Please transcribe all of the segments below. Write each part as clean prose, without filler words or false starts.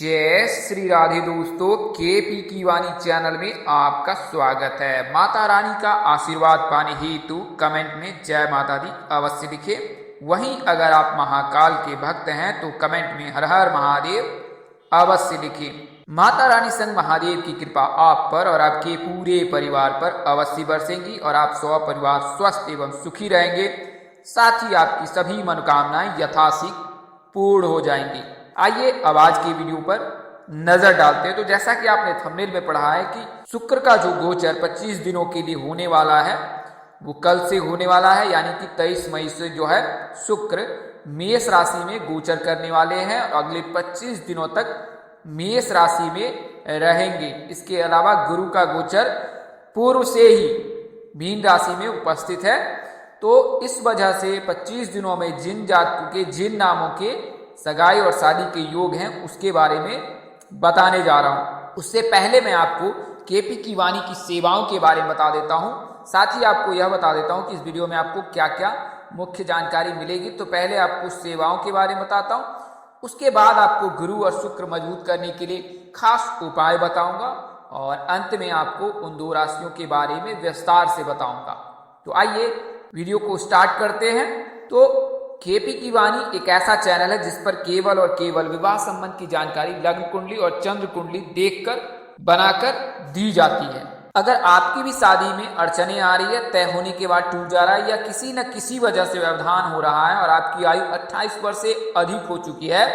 जय श्री राधे दोस्तों, केपी की वाणी चैनल में आपका स्वागत है। माता रानी का आशीर्वाद पाने हेतु कमेंट में जय माता दी अवश्य लिखे। वहीं अगर आप महाकाल के भक्त हैं तो कमेंट में हर हर महादेव अवश्य लिखे। माता रानी संग महादेव की कृपा आप पर और आपके पूरे परिवार पर अवश्य बरसेंगी और आप सपरिवार स्वस्थ एवं सुखी रहेंगे। साथ ही आपकी सभी मनोकामनाएं यथाशीघ्र पूर्ण हो जाएंगी। आइए अब आज की वीडियो पर नजर डालते हैं। तो जैसा कि आपने थंबनेल में पढ़ा है कि शुक्र का जो गोचर 25 दिनों के लिए होने वाला है वो कल से होने वाला है, यानी कि 23 मई से जो है शुक्र मेष राशि में गोचर करने वाले हैं और अगले 25 दिनों तक मेष राशि में रहेंगे। इसके अलावा गुरु का गोचर पूर्व से ही मीन राशि में उपस्थित है। तो इस वजह से 25 दिनों में जिन जातकों के जिन नामों के सगाई और शादी के योग हैं उसके बारे में बताने जा रहा हूं। उससे पहले मैं आपको केपी की वाणी की सेवाओं के बारे में बता देता हूं। साथ ही आपको यह बता देता हूं कि इस वीडियो में आपको क्या क्या मुख्य जानकारी मिलेगी। तो पहले आपको सेवाओं के बारे में बताता हूं, उसके बाद आपको गुरु और शुक्र मजबूत करने के लिए खास उपाय बताऊंगा और अंत में आपको उन दो राशियों के बारे में विस्तार से बताऊंगा। तो आइए वीडियो को स्टार्ट करते हैं। तो केपी की वाणी एक ऐसा चैनल है जिस पर केवल और केवल विवाह संबंध की जानकारी लग्न कुंडली और चंद्र कुंडली देखकर बनाकर दी जाती है। अगर आपकी भी शादी में अड़चने आ रही है, तय होने के बाद टूट जा रहा है या किसी न किसी वजह से व्यवधान हो रहा है और आपकी आयु 28 वर्ष से अधिक हो चुकी है,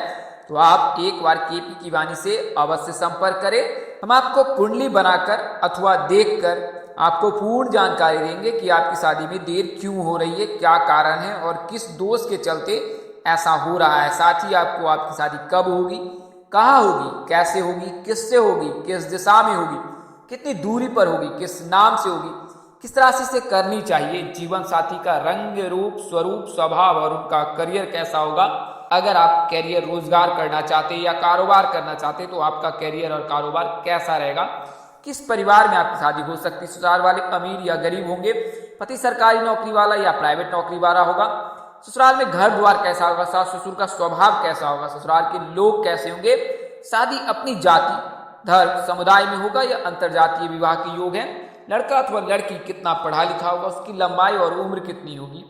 तो आप एक बार केपी की वाणी से अवश्य संपर्क करें। हम आपको कुंडली बनाकर अथवा देखकर आपको पूर्ण जानकारी देंगे कि आपकी शादी में देर क्यों हो रही है, क्या कारण है और किस दोष के चलते ऐसा हो रहा है। साथ ही आपको आपकी शादी कब होगी, कहाँ होगी, कैसे होगी, किससे होगी, किस दिशा में होगी, कितनी दूरी पर होगी, किस नाम से होगी, किस राशि से करनी चाहिए, जीवन साथी का रंग रूप स्वरूप स्वभाव और उनका करियर कैसा होगा। अगर आप करियर रोजगार करना चाहते हैं या कारोबार करना चाहते हैं तो आपका करियर और कारोबार कैसा रहेगा, किस परिवार में आपकी शादी हो सकती है, ससुराल वाले अमीर या गरीब होंगे, पति सरकारी नौकरी वाला या प्राइवेट नौकरी वाला होगा, ससुराल में घर द्वार कैसा होगा, सास ससुर का स्वभाव कैसा होगा, ससुराल के लोग कैसे होंगे, शादी अपनी जाति धर्म समुदाय में होगा या अंतरजातीय विवाह के योग है, लड़का अथवा लड़की कितना पढ़ा लिखा होगा, उसकी लंबाई और उम्र कितनी होगी।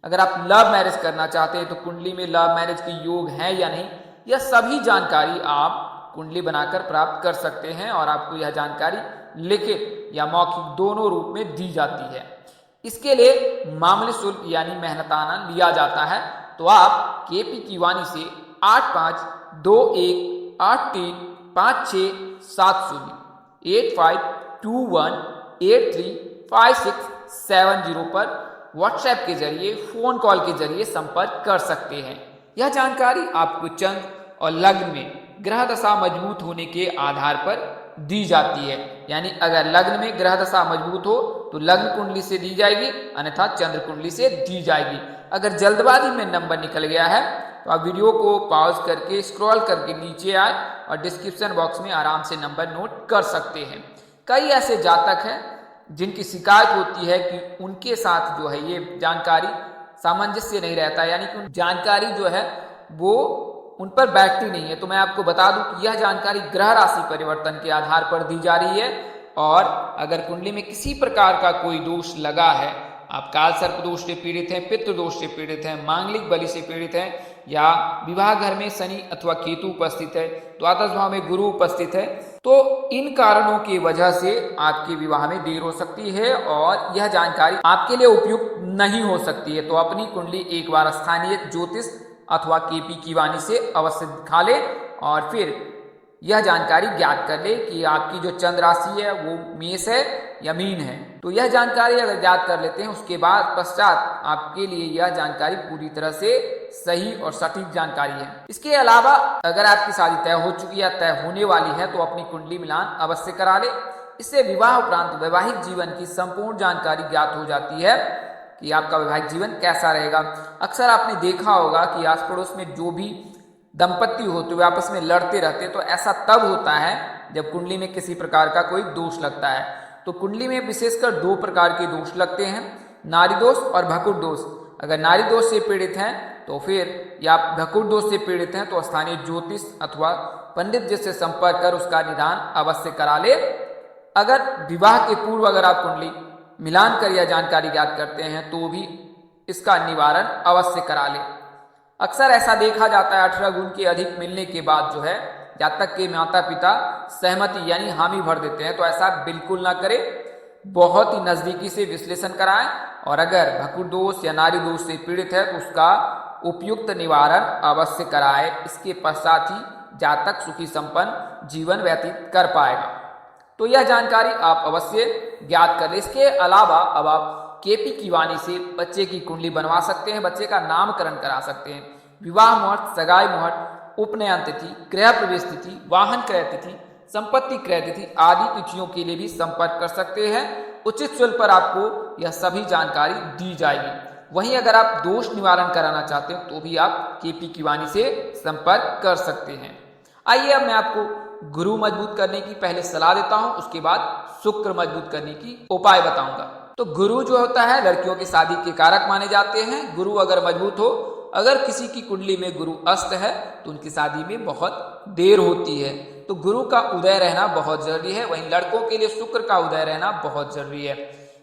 अगर आप लव मैरिज करना चाहते हैं तो कुंडली में लव मैरिज के योग है या नहीं, यह सभी जानकारी आप कुंडली बनाकर प्राप्त कर सकते हैं और आपको यह जानकारी लिखित या मौखिक दोनों रूप में दी जाती है। इसके लिए मामूली शुल्क यानी मेहनताना लिया जाता है। तो आप केपी की वाणी से 8521835670 8521835670 पर व्हाट्सएप के जरिए फोन कॉल के जरिए संपर्क कर सकते हैं। यह जानकारी आपको चंद्र और लग्न में ग्रह दशा मजबूत होने के आधार पर दी जाती है। यानी अगर लग्न में ग्रह दशा मजबूत हो तो लग्न कुंडली से दी जाएगी, अन्यथा चंद्र कुंडली से दी जाएगी। अगर जल्दबाजी में नंबर निकल गया है तो आप वीडियो को पॉज करके स्क्रॉल करके नीचे आए और डिस्क्रिप्शन बॉक्स में आराम से नंबर नोट कर सकते हैं। कई ऐसे जातक हैं जिनकी शिकायत होती है कि उनके साथ जो है ये जानकारी सामंजस्य नहीं रहता, यानी कि जानकारी जो है वो उन पर बैठती नहीं है। तो मैं आपको बता दूं कि यह जानकारी ग्रह राशि परिवर्तन के आधार पर दी जा रही है और अगर कुंडली में किसी प्रकार का कोई दोष लगा है, आप काल सर्प दोष से पीड़ित हैं, पितृ दोष से पीड़ित हैं, मांगलिक बलि से पीड़ित हैं या विवाह घर में शनि अथवा केतु उपस्थित है, द्वादश भाव में गुरु उपस्थित है, तो इन कारणों की वजह से आपके विवाह में देर हो सकती है और यह जानकारी आपके लिए उपयुक्त नहीं हो सकती है। तो अपनी कुंडली एक बार स्थानीय ज्योतिष अथवा केपी की वाणी से अवश्य दिखा ले और फिर यह जानकारी ज्ञात कर ले कि आपकी जो चंद्र राशि है वो मेष है या मीन है। तो यह जानकारी अगर ज्ञात कर लेते हैं उसके बाद पश्चात आपके लिए यह जानकारी पूरी तरह से सही और सटीक जानकारी है। इसके अलावा अगर आपकी शादी तय हो चुकी है, तय होने वाली है, तो अपनी कुंडली मिलान अवश्य करा ले। इससे विवाह उपरांत वैवाहिक जीवन की संपूर्ण जानकारी ज्ञात हो जाती है कि आपका वैवाहिक जीवन कैसा रहेगा। अक्सर आपने देखा होगा कि आस पड़ोस में जो भी दंपति होते हुए आपस में लड़ते रहते, तो ऐसा तब होता है जब कुंडली में किसी प्रकार का कोई दोष लगता है। तो कुंडली में विशेषकर दो प्रकार के दोष लगते हैं, नारी दोष और भकुर दोष। अगर नारी दोष से पीड़ित हैं तो फिर या भ्रकुट दोष से पीड़ित हैं तो स्थानीय ज्योतिष अथवा पंडित जी से संपर्क कर उसका निदान अवश्य करा ले। अगर विवाह के पूर्व अगर आप कुंडली मिलान कर या जानकारी ज्ञात करते हैं तो भी इसका निवारण अवश्य करा ले। अक्सर ऐसा देखा जाता है 18 गुण के अधिक मिलने के बाद जो है जातक के माता पिता सहमति यानी हामी भर देते हैं, तो ऐसा बिल्कुल ना करें। बहुत ही नजदीकी से विश्लेषण कराएं और अगर भकुर दोष या नारी दोष से पीड़ित है तो उसका उपयुक्त निवारण अवश्य कराए। इसके पश्चात ही जातक सुखी संपन्न जीवन व्यतीत कर पाएगा। तो यह जानकारी आप अवश्य ज्ञात कर लें। इसके अलावा अब आप केपी की वाणी से बच्चे की कुंडली बनवा सकते हैं, बच्चे का नामकरण करा सकते हैं, विवाह मुहूर्त, सगाई मुहूर्त, उपनयन तिथि, गृह प्रवेश तिथि, वाहन क्रय तिथि, संपत्ति क्रय तिथि आदि तिथियों के लिए भी संपर्क कर सकते हैं। उचित शुल्क पर आपको यह सभी जानकारी दी जाएगी। वहीं अगर आप दोष निवारण कराना चाहते हैं तो भी आप केपी की वाणी से संपर्क कर सकते हैं। आइए अब मैं आपको गुरु मजबूत करने की पहले सलाह देता हूं, उसके बाद शुक्र मजबूत करने की उपाय बताऊंगा। तो गुरु जो होता है लड़कियों की शादी के कारक माने जाते हैं। गुरु अगर मजबूत हो, अगर किसी की कुंडली में गुरु अस्त है तो उनकी शादी में बहुत देर होती है। तो गुरु का उदय रहना बहुत जरूरी है। वहीं लड़कों के लिए शुक्र का उदय रहना बहुत जरूरी है।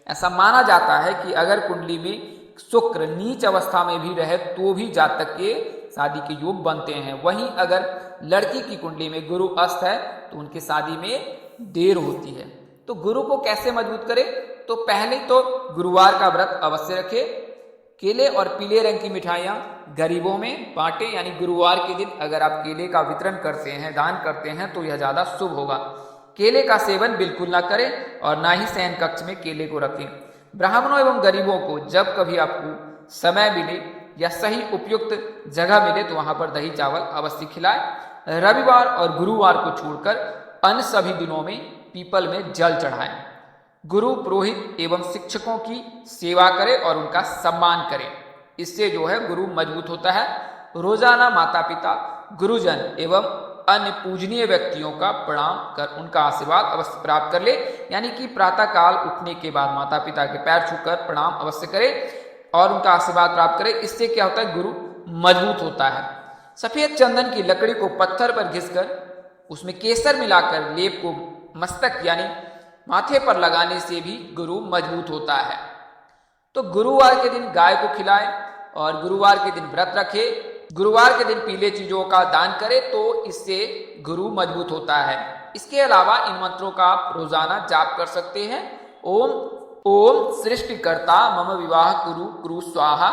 ऐसा माना जाता है कि अगर कुंडली में शुक्र नीच अवस्था में भी रहे तो भी जातक के शादी के योग बनते हैं। वहीं अगर लड़की की कुंडली में गुरु अस्त है तो उनकी शादी में देर होती है। तो गुरु को कैसे मजबूत करें? तो पहले तो गुरुवार का व्रत अवश्य रखें। केले और पीले रंग की मिठाइयाँ गरीबों में बांटे, यानी गुरुवार के दिन अगर आप केले का वितरण करते हैं, दान करते हैं तो यह ज्यादा शुभ होगा। केले का सेवन बिल्कुल ना करें और ना ही शयन कक्ष में केले को रखें। ब्राह्मणों एवं गरीबों को जब कभी आपको समय मिले या सही उपयुक्त जगह मिले तो वहां पर दही चावल अवश्य खिलाएं। रविवार और गुरुवार को छोड़कर अन्य सभी दिनों में पीपल में जल चढ़ाएं। गुरु, पुरोहित एवं शिक्षकों की सेवा करें और उनका सम्मान करें। इससे जो है गुरु मजबूत होता है। रोजाना माता पिता, गुरुजन एवं अन्य पूजनीय व्यक्तियों का प्रणाम कर उनका आशीर्वाद अवश्य प्राप्त कर ले। यानी कि प्रातः काल उठने के बाद माता पिता के पैर छूकर प्रणाम अवश्य करें और उनका आशीर्वाद प्राप्त करें। इससे क्या होता है? गुरु मजबूत होता है। सफेद चंदन की लकड़ी को पत्थर पर घिसकर उसमें केसर मिलाकर लेप को मस्तक यानी माथे पर लगाने से भी गुरु मजबूत होता है। तो गुरुवार के दिन गाय को खिलाएं और गुरुवार के दिन व्रत रखें। गुरुवार के दिन पीले चीजों का दान करें तो इससे गुरु मजबूत होता है। इसके अलावा इन मंत्रों का आप रोजाना जाप कर सकते हैं। ओम ओम सृष्टिकर्ता मम विवाह कुरु कुरु स्वाहा,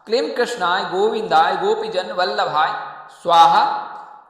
क्लीं कृष्णाय गोविंदाय गोपीजन वल्लभाय स्वाहा,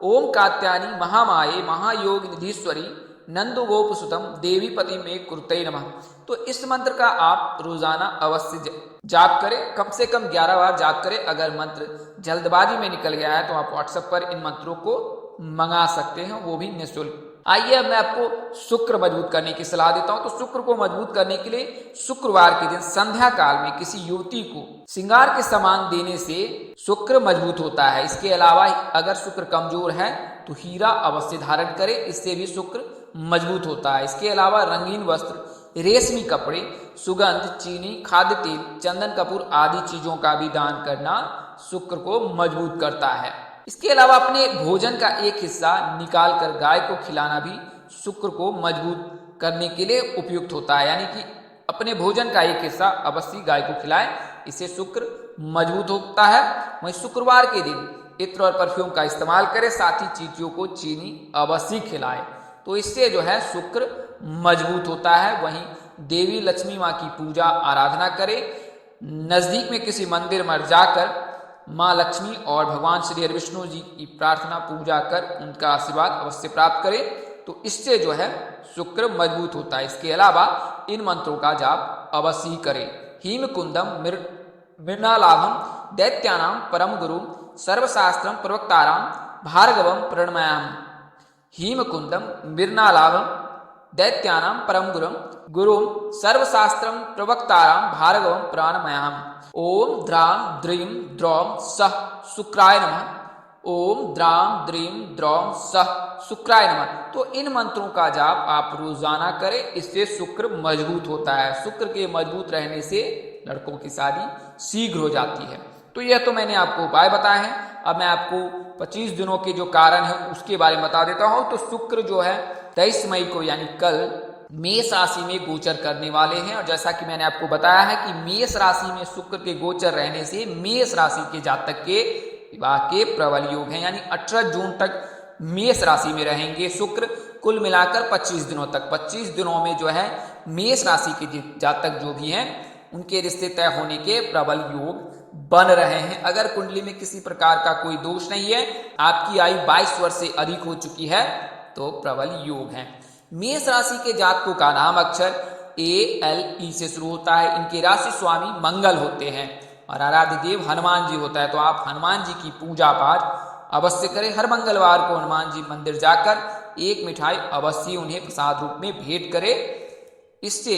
ओम कात्यायनी महामाये महायोग निधीश्वरी नंदो गोपसुतम देवी पति में कुरुते नमः। तो इस मंत्र का आप रोजाना अवश्य जाप करें, कम से कम 11 बार जाप करें। अगर मंत्र जल्दबाजी में निकल गया है तो आप व्हाट्सएप पर इन मंत्रों को मंगा सकते हैं, वो भी निःशुल्क। आइए अब मैं आपको शुक्र मजबूत करने की सलाह देता हूं। तो शुक्र को मजबूत करने के लिए शुक्रवार के दिन संध्या काल में किसी युवती को श्रृंगार के सामान देने से शुक्र मजबूत होता है। इसके अलावा अगर शुक्र कमजोर है तो हीरा अवश्य धारण करें, इससे भी शुक्र मजबूत होता है। इसके अलावा रंगीन वस्त्र, रेशमी कपड़े, सुगंध, चीनी, खाद्य तेल, चंदन कपूर आदि चीजों का भी दान करना शुक्र को मजबूत करता है। इसके अलावा अपने भोजन का एक हिस्सा निकाल कर गाय को खिलाना भी शुक्र को मजबूत करने के लिए उपयुक्त होता है। यानी कि अपने भोजन का एक हिस्सा अवश्य गाय को खिलाएं, इससे शुक्र मजबूत होता है। वहीं शुक्रवार के दिन इत्र और परफ्यूम का इस्तेमाल करें, साथ ही चींटियों को चीनी अवश्य खिलाएं, तो इससे जो है शुक्र मजबूत होता है। वहीं देवी लक्ष्मी माँ की पूजा आराधना करें। नजदीक में किसी मंदिर में जाकर माँ लक्ष्मी और भगवान श्री हरि विष्णु जी की प्रार्थना पूजा कर उनका आशीर्वाद अवश्य प्राप्त करें, तो इससे जो है शुक्र मजबूत होता है। इसके अलावा इन मंत्रों का जाप अवश्य ही करें। हीम कुंदम मृणालाभम दैत्यानाम परम गुरु सर्वशास्त्रम प्रवक्ताराम भार्गवम प्रणमयाम। हीम कुंदम मृणालाभम दैत्यानाम परम गुरुम सर्वशास्त्रम प्रवक्ताराम भार्गवम प्रणमयाम। ओम द्राम द्रीम द्रौम सह शुक्राय नमः। ओम द्राम द्रीम द्रौम सह शुक्राय नमः। तो इन मंत्रों का जाप आप रोजाना करें, इससे शुक्र मजबूत होता है। शुक्र के मजबूत रहने से लड़कों की शादी शीघ्र हो जाती है। तो यह तो मैंने आपको उपाय बताए हैं। अब मैं आपको 25 दिनों के जो कारण है उसके बारे में बता देता हूं। तो शुक्र जो है 23 मई को यानी कल मेष राशि में गोचर करने वाले हैं, और जैसा कि मैंने आपको बताया है कि मेष राशि में शुक्र के गोचर रहने से मेष राशि के जातक के विवाह के प्रबल योग हैं, यानी 18 जून तक मेष राशि में रहेंगे शुक्र। कुल मिलाकर 25 दिनों तक, 25 दिनों में जो है मेष राशि के जातक जो भी हैं उनके रिश्ते तय होने के प्रबल योग बन रहे हैं। अगर कुंडली में किसी प्रकार का कोई दोष नहीं है, आपकी आयु 22 वर्ष से अधिक हो चुकी है, तो प्रबल योग है। मेष राशि के जातकों का नाम अक्षर ALE से शुरू होता है। इनके राशि स्वामी मंगल होते हैं और आराध्य देव हनुमान जी होता है। तो आप हनुमान जी की पूजा पाठ अवश्य करें। हर मंगलवार को हनुमान जी मंदिर जाकर एक मिठाई अवश्य उन्हें प्रसाद रूप में भेंट करें। इससे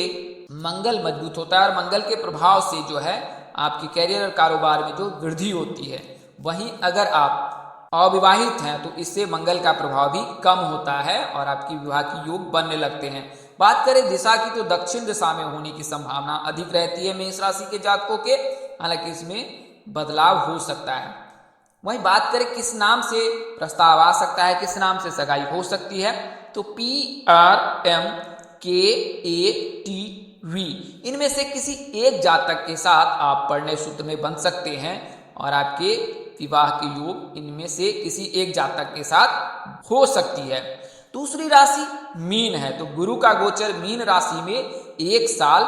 मंगल मजबूत होता है और मंगल के प्रभाव से जो है आपके कैरियर और कारोबार में जो वृद्धि होती है। वहीं अगर आप अविवाहित हैं तो इससे मंगल का प्रभाव भी कम होता है और आपकी विवाह की योग बनने लगते हैं। बात करें दिशा की, तो दक्षिण दिशा में होने की संभावना अधिक रहती है मेष राशि के जातकों के, हालांकि इसमें बदलाव हो सकता है। वहीं बात करें किस नाम से प्रस्ताव आ सकता है, किस नाम से सगाई हो सकती है, तो PRMKATV इनमें से किसी एक जातक के साथ आप परिणय सूत्र में बंध सकते हैं और आपके विवाह के योग इनमें से किसी एक जातक के साथ हो सकती है। दूसरी राशि मीन है। तो गुरु का गोचर मीन राशि में 1 साल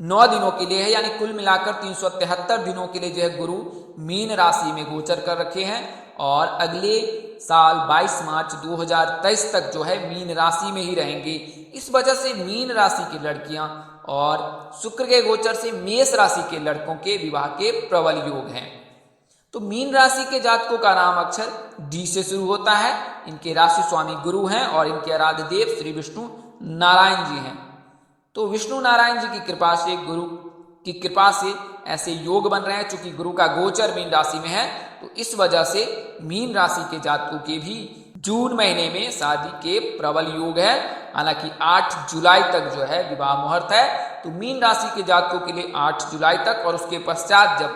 9 दिनों के लिए है, यानी कुल मिलाकर 373 दिनों के लिए जो है गुरु मीन राशि में गोचर कर रखे हैं और अगले साल 22 मार्च 2023 तक जो है मीन राशि में ही रहेंगे। इस वजह से मीन राशि की लड़कियां और शुक्र के गोचर से मेष राशि के लड़कों के विवाह के प्रबल योग हैं। तो मीन राशि के जातकों का नाम अक्षर D से शुरू होता है। इनके राशि स्वामी गुरु हैं और इनके आराध्य देव श्री विष्णु नारायण जी हैं। तो विष्णु नारायण जी की कृपा से, गुरु की कृपा से ऐसे योग बन रहे हैं। चूंकि गुरु का गोचर मीन राशि में है तो इस वजह से मीन राशि के जातकों के भी जून महीने में शादी के प्रबल योग है। हालांकि 8 जुलाई तक जो है विवाह मुहूर्त है। तो मीन राशि के जातकों के लिए 8 जुलाई तक, और उसके पश्चात जब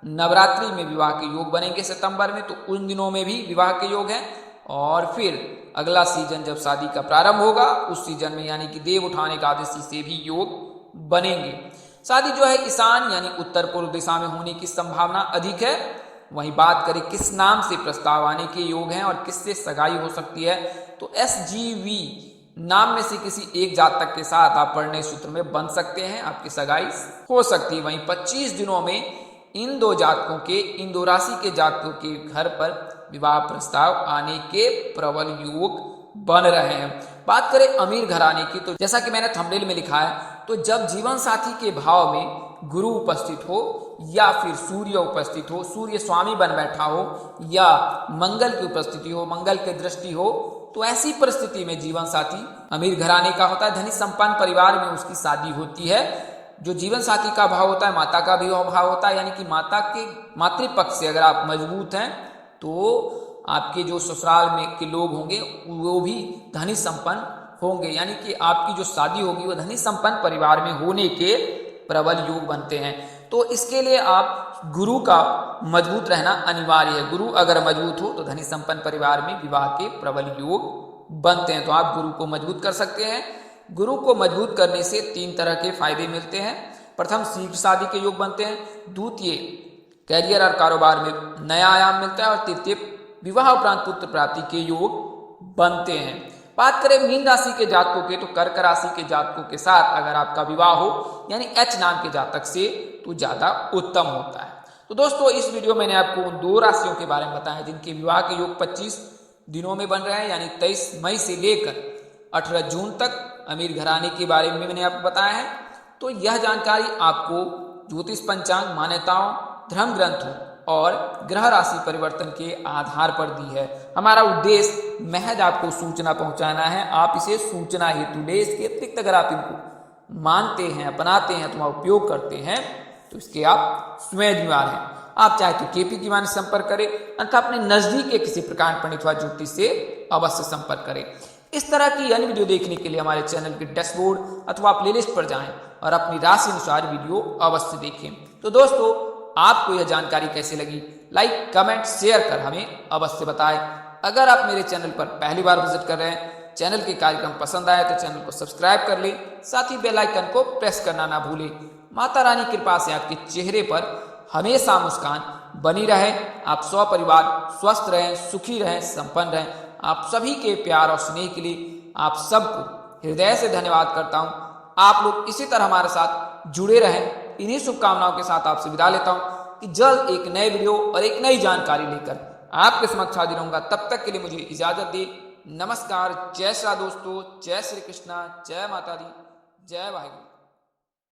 नवरात्रि में विवाह के योग बनेंगे सितंबर में, तो उन दिनों में भी विवाह के योग हैं। और फिर अगला सीजन जब शादी का प्रारंभ होगा उस सीजन में यानी कि देव उठाने एकादशी से भी योग बनेंगे। शादी जो है ईशान यानी उत्तर पूर्व दिशा में होने की संभावना अधिक है। वहीं बात करें किस नाम से प्रस्ताव आने के योग हैं और किससे सगाई हो सकती है, तो SGV नाम में से किसी एक जातक के साथ आप परिणय सूत्र में बन सकते हैं, आपकी सगाई हो सकती है। वहीं 25 दिनों में इन दो जातकों के, इन दो राशि के जातकों के घर पर विवाह प्रस्ताव आने के प्रबल योग बन रहे हैं। बात करें अमीर घराने की, तो जैसा कि मैंने थंबनेल में लिखा है, तो जब जीवन साथी के भाव में गुरु उपस्थित हो या फिर सूर्य उपस्थित हो, सूर्य स्वामी बन बैठा हो या मंगल की उपस्थिति हो, मंगल की दृष्टि हो, तो ऐसी परिस्थिति में जीवन साथी अमीर घराने का होता है। धनी संपन्न परिवार में उसकी शादी होती है। जो जीवन साथी का भाव होता है माता का भी भाव होता है, यानी कि माता के मातृपक्ष से अगर आप मजबूत हैं तो आपके जो ससुराल में के लोग होंगे वो भी धनी संपन्न होंगे, यानी कि आपकी जो शादी होगी वो धनी संपन्न परिवार में होने के प्रबल योग बनते हैं। तो इसके लिए आप गुरु का मजबूत रहना अनिवार्य है। गुरु अगर मजबूत हो तो धनी संपन्न परिवार में विवाह के प्रबल योग बनते हैं। तो आप गुरु को मजबूत कर सकते हैं। गुरु को मजबूत करने से 3 तरह के फायदे मिलते हैं। प्रथम, शीघ्र शादी के योग बनते हैं। द्वितीय, कैरियर और कारोबार में नया आयाम मिलता है। और तृतीय, विवाह उपरांत पुत्र प्राप्ति के योग बनते हैं। बात करें मीन राशि के जातकों के, तो कर्क राशि के जातकों के साथ अगर आपका विवाह हो यानी H नाम के जातक से, तो ज्यादा उत्तम होता है। तो दोस्तों, इस वीडियो में मैंने आपको उन 2 राशियों के बारे में बताया जिनके विवाह के योग 25 दिनों में बन रहे हैं, यानी 23 मई से लेकर 18 जून तक अमीर घराने के बारे में मैंने आपको बताया है। तो यह जानकारी आपको ज्योतिष पंचांग, मान्यताओं, धर्म ग्रंथों और ग्रह राशि परिवर्तन के आधार पर दी है। हमारा उद्देश्य महज आपको सूचना पहुंचाना है। आप इसे सूचना हेतु ले, इसके अतिरिक्त अगर आप इनको मानते हैं, अपनाते हैं, तो उपयोग करते हैं, तो इसके आप स्वयं जिम्मेदार हैं। आप चाहे तो KP की वाणी से संपर्क करें, अथवा अपने नजदीक के किसी प्रकार पंडित व ज्योतिष से अवश्य संपर्क करें। इस तरह की अन्य वीडियो देखने के लिए हमारे चैनल के डैशबोर्ड अथवा प्लेलिस्ट पर जाएं और अपनी राशि अनुसार वीडियो अवश्य देखें। तो दोस्तों, आपको यह जानकारी कैसी लगी, लाइक कमेंट शेयर कर हमें अवश्य बताएं। अगर आप मेरे चैनल पर पहली बार विजिट कर रहे हैं, चैनल के कार्यक्रम पसंद आए तो चैनल को सब्सक्राइब कर लें, साथ ही बेल आइकन को प्रेस करना ना भूलें। माता रानी कृपा से आपके चेहरे पर हमेशा मुस्कान बनी रहे, आप सपरिवार स्वस्थ रहें, सुखी रहें, संपन्न रहें। आप सभी के प्यार और स्नेह के लिए आप सबको हृदय से धन्यवाद करता हूँ। आप लोग इसी तरह हमारे साथ जुड़े रहें। इन्हीं शुभकामनाओं के साथ आपसे विदा लेता हूँ कि जल्द एक नए वीडियो और एक नई जानकारी लेकर आपके समक्ष हाजिर रहूंगा। तब तक के लिए मुझे इजाजत दी। नमस्कार, जय श्री दोस्तों, जय श्री कृष्णा, जय माता दी, जय वाहिगुरु।